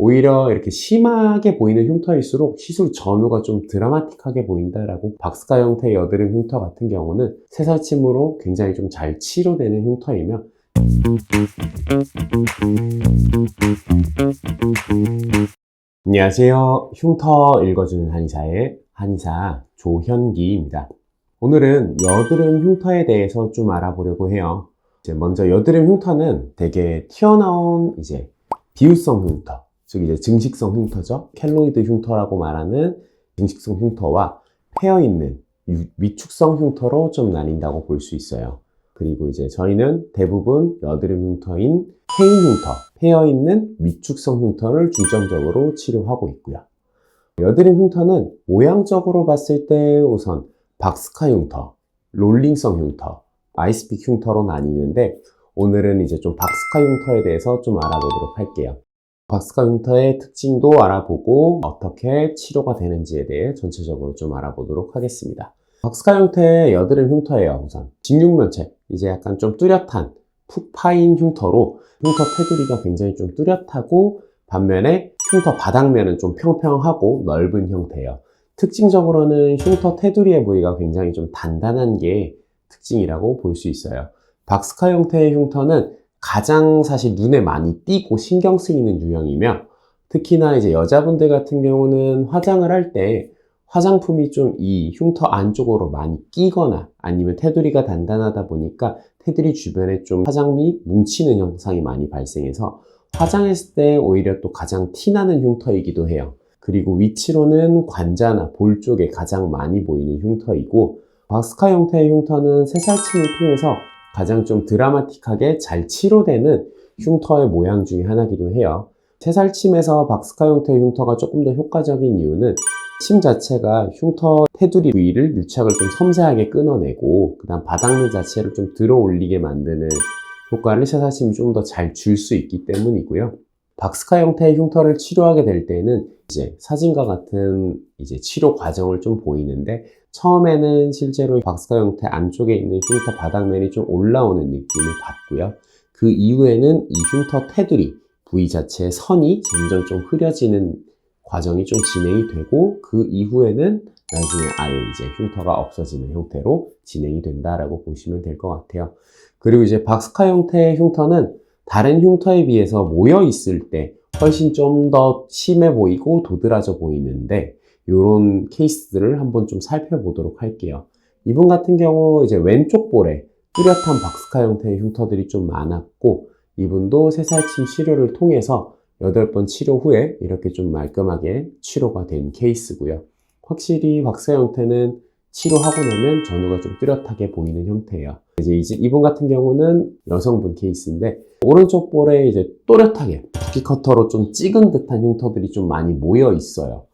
오히려 이렇게 심하게 보이는 흉터일수록 시술 전후가 좀 드라마틱하게 보인다라고 박스카 형태의 여드름 흉터 같은 경우는 새살침으로 굉장히 좀 잘 치료되는 흉터이며 안녕하세요. 흉터 읽어주는 한의사의 한의사 조현기입니다. 오늘은 여드름 흉터에 대해서 좀 알아보려고 해요. 먼저 여드름 흉터는 대개 튀어나온 비유성 흉터, 즉 증식성 흉터죠. 켈로이드 흉터라고 말하는 증식성 흉터와 패어있는 위축성 흉터로 좀 나뉜다고 볼 수 있어요. 그리고 저희는 대부분 여드름 흉터인 패인 흉터, 패어있는 위축성 흉터를 중점적으로 치료하고 있고요. 여드름 흉터는 모양적으로 봤을 때 우선 박스카 흉터, 롤링성 흉터, 아이스픽 흉터로 나뉘는데 오늘은 좀 박스카 흉터에 대해서 좀 알아보도록 할게요. 박스카 흉터의 특징도 알아보고 어떻게 치료가 되는지에 대해 전체적으로 좀 알아보도록 하겠습니다. 박스카 형태의 여드름 흉터예요. 우선 직육면체, 약간 좀 뚜렷한 푹 파인 흉터로 흉터 테두리가 굉장히 좀 뚜렷하고 반면에 흉터 바닥면은 좀 평평하고 넓은 형태예요. 특징적으로는 흉터 테두리의 부위가 굉장히 좀 단단한 게 특징이라고 볼 수 있어요. 박스카 형태의 흉터는 가장 사실 눈에 많이 띄고 신경 쓰이는 유형이며 특히나 여자분들 같은 경우는 화장을 할 때 화장품이 좀 이 흉터 안쪽으로 많이 끼거나 아니면 테두리가 단단하다 보니까 테두리 주변에 좀 화장이 뭉치는 현상이 많이 발생해서 화장했을 때 오히려 또 가장 티나는 흉터이기도 해요. 그리고 위치로는 관자나 볼 쪽에 가장 많이 보이는 흉터이고 박스카 형태의 흉터는 새살침을 통해서 가장 좀 드라마틱하게 잘 치료되는 흉터의 모양 중에 하나이기도 해요. 새살침에서 박스카 형태의 흉터가 조금 더 효과적인 이유는 침 자체가 흉터 테두리 부위를 유착을 좀 섬세하게 끊어내고 그 다음 바닥면 자체를 좀 들어 올리게 만드는 효과를 새살침이 좀 더 잘 줄 수 있기 때문이고요. 박스카 형태의 흉터를 치료하게 될 때는 사진과 같은 치료 과정을 좀 보이는데 처음에는 실제로 박스카 형태 안쪽에 있는 흉터 바닥면이 좀 올라오는 느낌을 받고요. 그 이후에는 이 흉터 테두리 부위 자체의 선이 점점 좀 흐려지는 과정이 좀 진행이 되고 그 이후에는 나중에 아예 흉터가 없어지는 형태로 진행이 된다라고 보시면 될 것 같아요. 그리고 박스카 형태의 흉터는 다른 흉터에 비해서 모여 있을 때 훨씬 좀 더 심해 보이고 도드라져 보이는데 이런 케이스들을 한번 좀 살펴보도록 할게요. 이분 같은 경우 왼쪽 볼에 뚜렷한 박스카 형태의 흉터들이 좀 많았고 이분도 새살침 치료를 통해서 8번 치료 후에 이렇게 좀 말끔하게 치료가 된 케이스고요. 확실히 박스카 형태는 치료하고 나면 전후가 좀 뚜렷하게 보이는 형태예요. 이분 같은 경우는 여성분 케이스인데 오른쪽 볼에 또렷하게 쿠키커터로 좀 찍은 듯한 흉터들이 좀 많이 모여 있어요.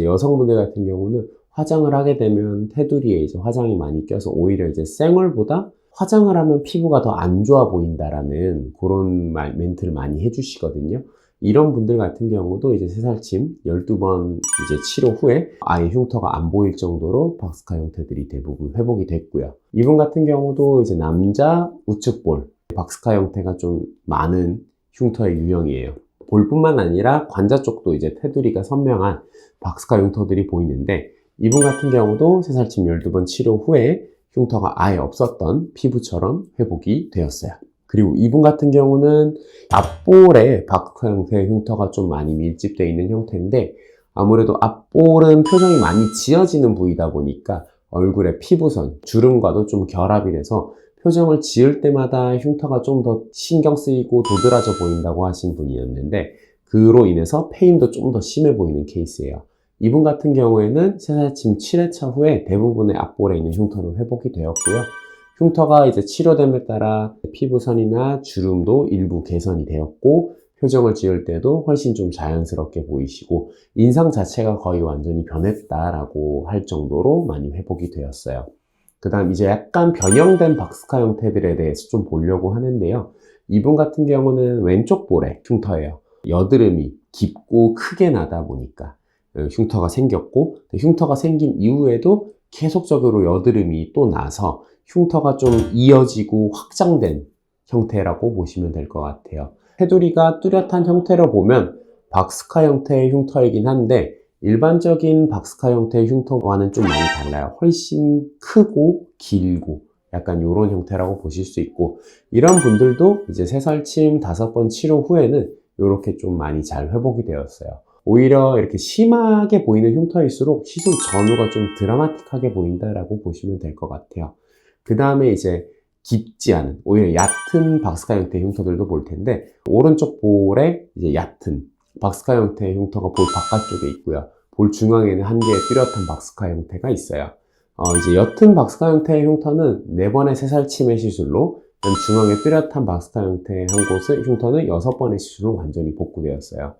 여성분들 같은 경우는 화장을 하게 되면 테두리에 화장이 많이 껴서 오히려 생얼보다 화장을 하면 피부가 더 안 좋아 보인다라는 그런 멘트를 많이 해주시거든요. 이런 분들 같은 경우도 새살침 12번 치료 후에 아예 흉터가 안 보일 정도로 박스카 형태들이 대부분 회복이 됐고요. 이분 같은 경우도 남자 우측 볼 박스카 형태가 좀 많은 흉터의 유형이에요. 볼뿐만 아니라 관자 쪽도 테두리가 선명한 박스카 흉터들이 보이는데 이분 같은 경우도 새살침 12번 치료 후에 흉터가 아예 없었던 피부처럼 회복이 되었어요. 그리고 이분 같은 경우는 앞볼에 박스카 형태의 흉터가 좀 많이 밀집되어 있는 형태인데 아무래도 앞볼은 표정이 많이 지어지는 부위다 보니까 얼굴의 피부선, 주름과도 좀 결합이 돼서 표정을 지을 때마다 흉터가 좀 더 신경 쓰이고 도드라져 보인다고 하신 분이었는데 그로 인해서 페인도 좀 더 심해 보이는 케이스예요. 이분 같은 경우에는 새살침 7회차 후에 대부분의 앞볼에 있는 흉터는 회복이 되었고요. 흉터가 치료됨에 따라 피부선이나 주름도 일부 개선이 되었고 표정을 지을 때도 훨씬 좀 자연스럽게 보이시고 인상 자체가 거의 완전히 변했다라고 할 정도로 많이 회복이 되었어요. 그 다음 약간 변형된 박스카 형태들에 대해서 좀 보려고 하는데요. 이분 같은 경우는 왼쪽 볼에 흉터예요. 여드름이 깊고 크게 나다 보니까 흉터가 생겼고 흉터가 생긴 이후에도 계속적으로 여드름이 또 나서 흉터가 좀 이어지고 확장된 형태라고 보시면 될 것 같아요. 테두리가 뚜렷한 형태로 보면 박스카 형태의 흉터이긴 한데 일반적인 박스카 형태의 흉터와는 좀 많이 달라요. 훨씬 크고 길고 약간 이런 형태라고 보실 수 있고, 이런 분들도 이제 새살침 5번 치료 후에는 이렇게 좀 많이 잘 회복이 되었어요. 오히려 이렇게 심하게 보이는 흉터일수록 시술 전후가 좀 드라마틱하게 보인다라고 보시면 될 것 같아요. 그 다음에 이제 깊지 않은, 오히려 얕은 박스카 형태의 흉터들도 볼 텐데, 오른쪽 볼에 이제 얕은 박스카 형태의 흉터가 볼 바깥쪽에 있고요. 볼 중앙에는 한 개의 뚜렷한 박스카 형태가 있어요. 이제 옅은 박스카 형태의 흉터는 4번의 새살침의 시술로, 중앙에 뚜렷한 박스카 형태의 한 곳의 흉터는 6번의 시술로 완전히 복구되었어요.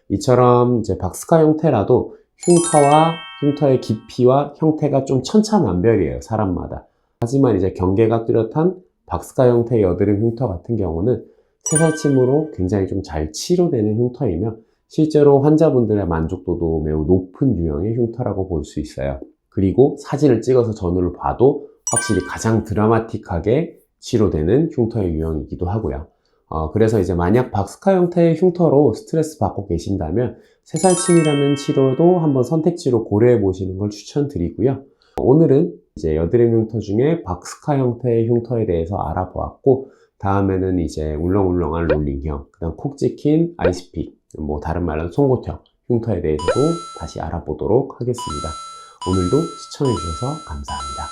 이처럼 이제 박스카 형태라도 흉터와 흉터의 깊이와 형태가 좀 천차만별이에요, 사람마다. 하지만 이제 경계가 뚜렷한 박스카 형태의 여드름 흉터 같은 경우는 새살침으로 굉장히 좀 잘 치료되는 흉터이며, 실제로 환자분들의 만족도도 매우 높은 유형의 흉터라고 볼 수 있어요. 그리고 사진을 찍어서 전후를 봐도 확실히 가장 드라마틱하게 치료되는 흉터의 유형이기도 하고요. 그래서 이제 만약 박스카 형태의 흉터로 스트레스 받고 계신다면 새살침이라는 치료도 한번 선택지로 고려해 보시는 걸 추천드리고요. 오늘은 이제 여드름 흉터 중에 박스카 형태의 흉터에 대해서 알아보았고, 다음에는 이제 울렁울렁한 롤링형, 그다음 콕 찍힌 아이스픽, 뭐 다른 말로 송곳형 흉터에 대해서도 다시 알아보도록 하겠습니다. 오늘도 시청해 주셔서 감사합니다.